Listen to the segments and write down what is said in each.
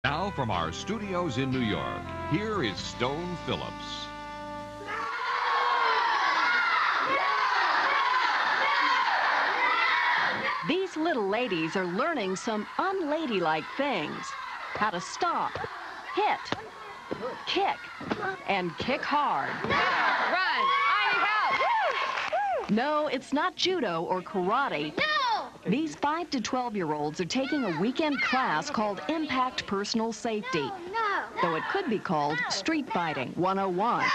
Now from our studios in New York, here is Stone Phillips. These little ladies are learning some unladylike things. How to stop, hit, kick, and kick hard. Run! I need help! No, it's not judo or karate. No! These 5 to 12-year-olds are taking a weekend class called Impact Personal Safety, though it could be called Street Fighting 101.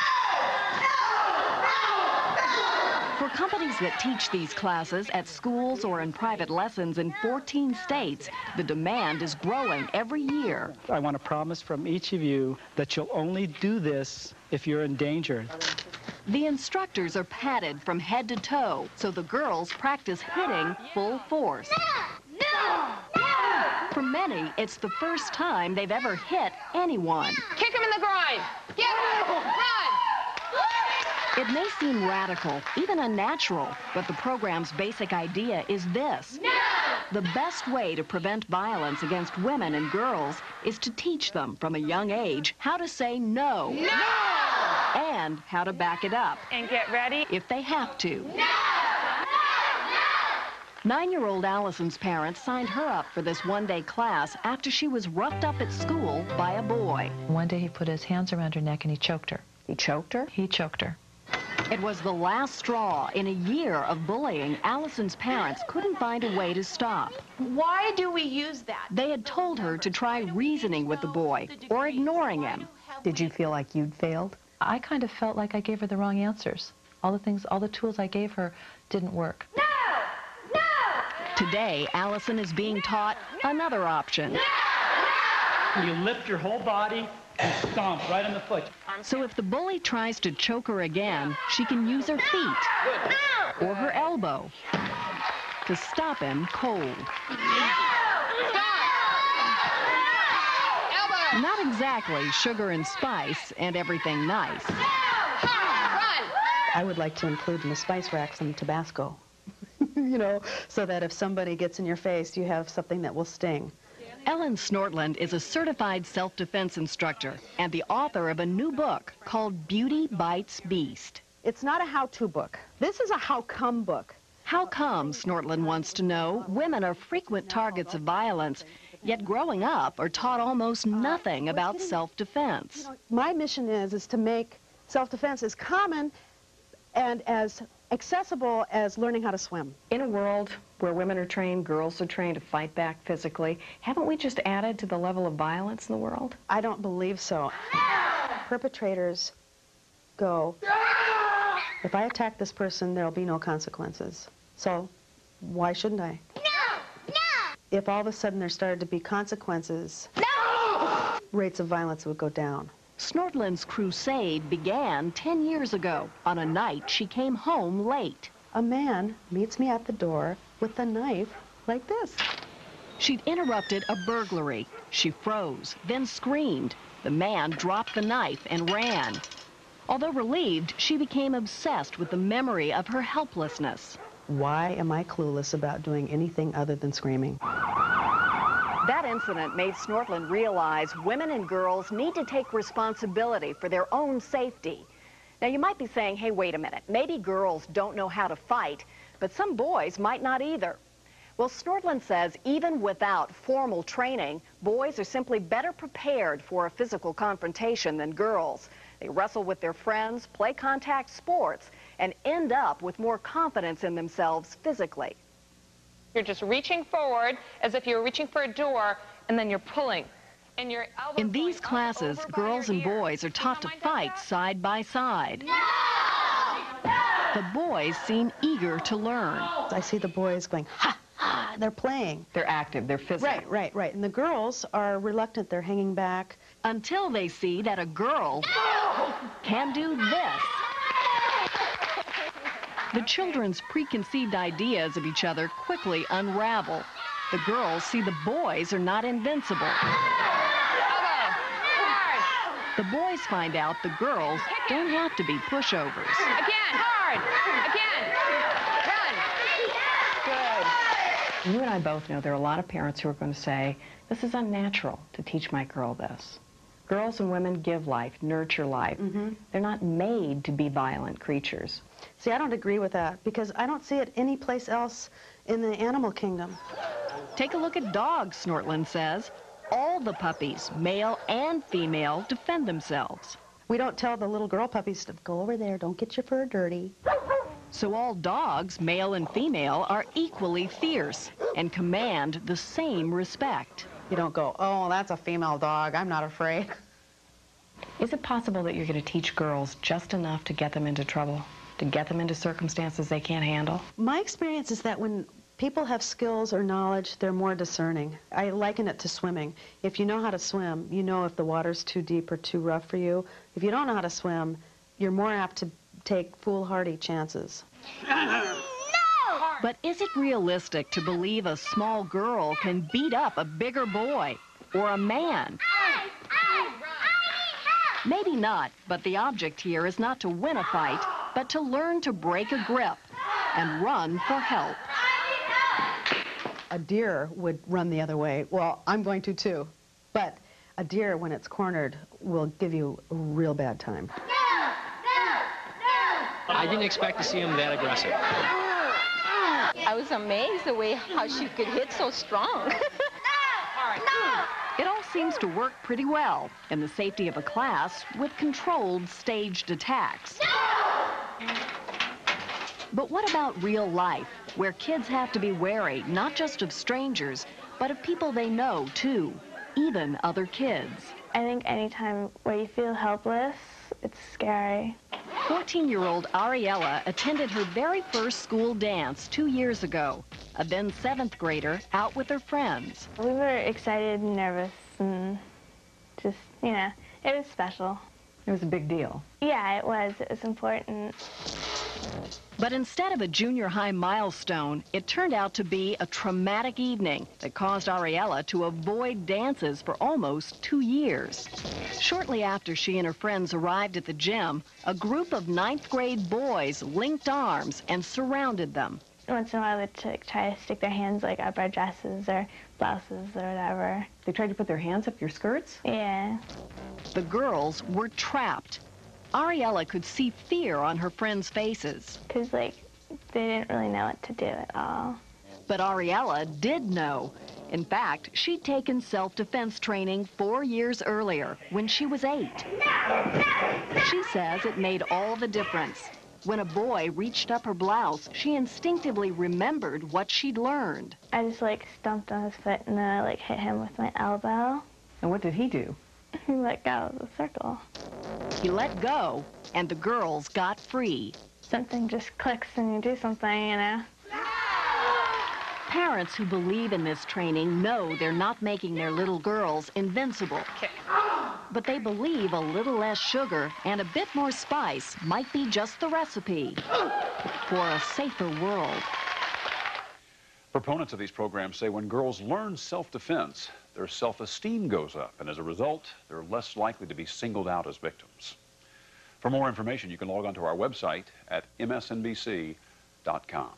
For companies that teach these classes at schools or in private lessons in 14 states, the demand is growing every year. I want to promise from each of you that you'll only do this if you're in danger. The instructors are padded from head to toe, so the girls practice hitting full force. No! For many, it's the first time they've ever hit anyone. Kick him in the groin! Get him! Run! It may seem radical, even unnatural, but the program's basic idea is this. No! The best way to prevent violence against women and girls is to teach them from a young age how to say no. No! And how to back it up. And get ready. If they have to. No! 9-year-old Allison's parents signed her up for this one-day class after she was roughed up at school by a boy. One day he put his hands around her neck and he choked her. He choked her? He choked her. It was the last straw. In a year of bullying, Allison's parents couldn't find a way to stop. Why do we use that? They had told her to try reasoning with the boy or ignoring him. Did you feel like you'd failed? I kind of felt like I gave her the wrong answers. All the tools I gave her didn't work. No! No! Today, Allison is being taught another option. You lift your whole body and stomp right on the foot. So if the bully tries to choke her again, she can use her feet or her elbow to stop him cold. Elbow! Not exactly sugar and spice and everything nice. Run! I would like to include in the spice rack some Tabasco, you know, so that if somebody gets in your face, you have something that will sting. Ellen Snortland is a certified self-defense instructor and the author of a new book called Beauty Bites Beast. It's not a how-to book. This is a how-come book. How come, Snortland wants to know, women are frequent targets of violence, yet growing up are taught almost nothing about self-defense? My mission is to make self-defense as common and as accessible as learning how to swim. In a world where women are trained, girls are trained to fight back physically, haven't we just added to the level of violence in the world? I don't believe so. Perpetrators go, if I attack this person, there'll be no consequences. So why shouldn't I? No! No! If all of a sudden there started to be consequences, No! rates of violence would go down. Snortland's crusade began 10 years ago on a night she came home late. A man meets me at the door with a knife like this. She'd interrupted a burglary. She froze, then screamed. The man dropped the knife and ran. Although relieved, she became obsessed with the memory of her helplessness. Why am I clueless about doing anything other than screaming? That incident made Snortland realize women and girls need to take responsibility for their own safety. Now, you might be saying, hey, wait a minute, maybe girls don't know how to fight, but some boys might not either. Well, Snortland says even without formal training, boys are simply better prepared for a physical confrontation than girls. They wrestle with their friends, play contact sports, and end up with more confidence in themselves physically. You're just reaching forward as if you're reaching for a door, and then you're pulling. And your elbows In these going classes, over by girls your and ear. boys are taught to See how my fight does that? side by side. No! The boys seem eager to learn. I see the boys going, ha, ha, they're playing. They're active, they're physical. Right. And the girls are reluctant, they're hanging back. Until they see that a girl can do this. The children's preconceived ideas of each other quickly unravel. The girls see the boys are not invincible. Elbow! Hard! The boys find out the girls don't have to be pushovers. Again! Hard! Again! Run! Good. You and I both know there are a lot of parents who are going to say, this is unnatural to teach my girl this. Girls and women give life, nurture life. They're not made to be violent creatures. See, I don't agree with that because I don't see it anyplace else in the animal kingdom. Take a look at dogs, Snortland says. All the puppies, male and female, defend themselves. We don't tell the little girl puppies to go over there, don't get your fur dirty. So all dogs, male and female, are equally fierce and command the same respect. You don't go, oh, that's a female dog, I'm not afraid. Is it possible that you're going to teach girls just enough to get them into trouble, to get them into circumstances they can't handle? My experience is that when people have skills or knowledge, they're more discerning. I liken it to swimming. If you know how to swim, you know if the water's too deep or too rough for you. If you don't know how to swim, you're more apt to take foolhardy chances. But is it realistic to believe a small girl can beat up a bigger boy or a man? Maybe not, but the object here is not to win a fight, but to learn to break a grip and run for help. A deer would run the other way. Well, I'm going to too. But a deer, when it's cornered, will give you a real bad time. I didn't expect to see him that aggressive. I was amazed the way how she could hit so strong. It all seems to work pretty well in the safety of a class with controlled, staged attacks. But what about real life, where kids have to be wary not just of strangers, but of people they know, too, even other kids? I think anytime where you feel helpless, it's scary. 14-year-old Ariella attended her very first school dance 2 years ago, a then 7th grader out with her friends. We were excited and nervous and just, you know, it was special. It was a big deal. Yeah, it was. It was important. But instead of a junior high milestone, it turned out to be a traumatic evening that caused Ariella to avoid dances for almost 2 years. Shortly after she and her friends arrived at the gym, a group of 9th grade boys linked arms and surrounded them. Once in a while, they'd try to stick their hands like up our dresses or blouses or whatever. They tried to put their hands up your skirts? Yeah. The girls were trapped. Ariella could see fear on her friends' faces. Because, like, they didn't really know what to do at all. But Ariella did know. In fact, she'd taken self-defense training 4 years earlier, when she was 8. She says it made all the difference. When a boy reached up her blouse, she instinctively remembered what she'd learned. I just, like, stomped on his foot and then I, like, hit him with my elbow. And what did he do? He let go of the circle. He let go, and the girls got free. Something just clicks and you do something, you know. Parents who believe in this training know they're not making their little girls invincible. Okay. But they believe a little less sugar and a bit more spice might be just the recipe for a safer world. Proponents of these programs say when girls learn self-defense, their self-esteem goes up, and as a result, they're less likely to be singled out as victims. For more information, you can log on to our website at msnbc.com.